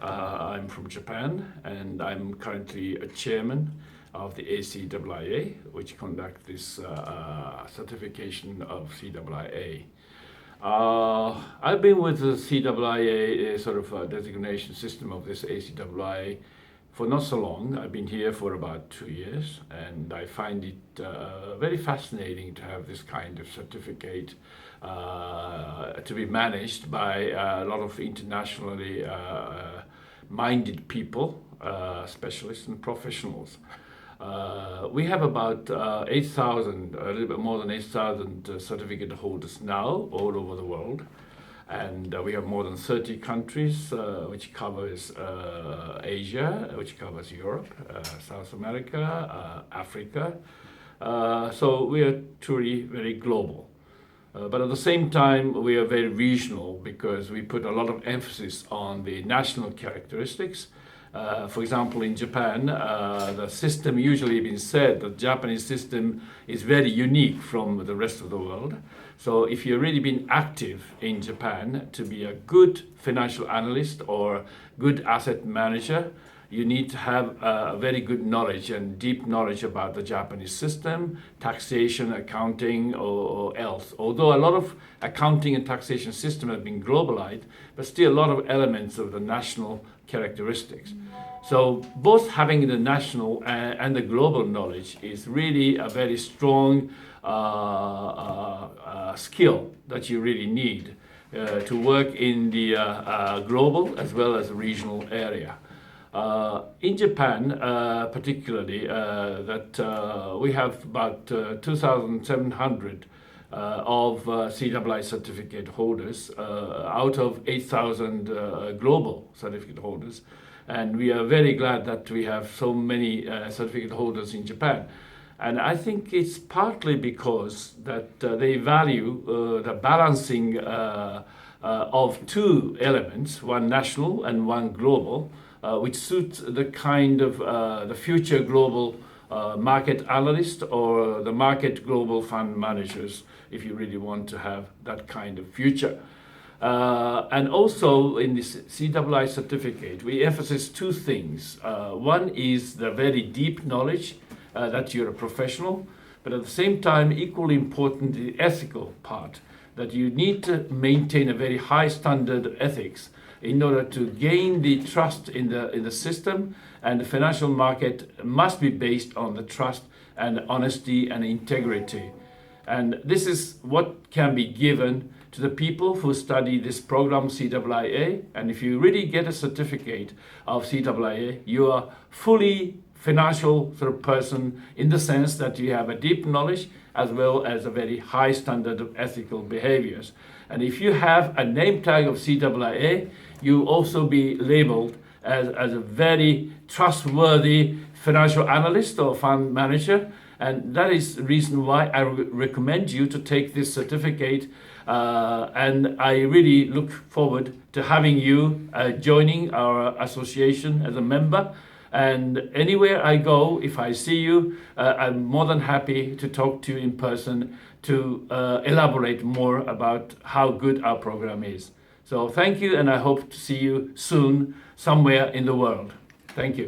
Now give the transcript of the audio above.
I'm from Japan, and I'm currently a chairman of the ACIIA, which conduct this certification of CIIA. I've been with the CIIA, sort of a designation system of this ACIIA, for not so long. I've been here for about 2 years, and I find it very fascinating to have this kind of certificate to be managed by a lot of internationally minded people, specialists and professionals. We have about 8,000, a little bit more than 8,000 certificate holders now all over the world. And we have more than 30 countries, which covers Asia, which covers Europe, South America, Africa. So we are truly very global. But at the same time, we are very regional because we put a lot of emphasis on the national characteristics. For example, in Japan, the system usually been said that the Japanese system is very unique from the rest of the world. So if you've really been active in Japan to be a good financial analyst or good asset manager, you need to have a very good knowledge and deep knowledge about the Japanese system, taxation, accounting, or else. Although a lot of accounting and taxation system have been globalized, but still a lot of elements of the national characteristics. So both having the national and the global knowledge is really a very strong skill that you really need to work in the global as well as regional area. In Japan, particularly, we have about 2,700 of CII certificate holders out of 8,000 global certificate holders. And we are very glad that we have so many certificate holders in Japan. And I think it's partly because that they value the balancing of two elements, one national and one global, which suits the kind of the future global market analyst or the market global fund managers, if you really want to have that kind of future. And also in this CII certificate, we emphasize two things. One is the very deep knowledge that you're a professional, but at the same time, equally important, the ethical part, that you need to maintain a very high standard of ethics in order to gain the trust in the system, and the financial market must be based on the trust and honesty and integrity. And this is what can be given to the people who study this program CIIA. And if you really get a certificate of CIIA, you are fully financial sort of person in the sense that you have a deep knowledge as well as a very high standard of ethical behaviors. And if you have a name tag of CIIA, you also be labeled as a very trustworthy financial analyst or fund manager. And that is the reason why I recommend you to take this certificate. And I really look forward to having you joining our association as a member. And anywhere I go, if I see you, I'm more than happy to talk to you in person to elaborate more about how good our program is. So thank you, and I hope to see you soon somewhere in the world. Thank you.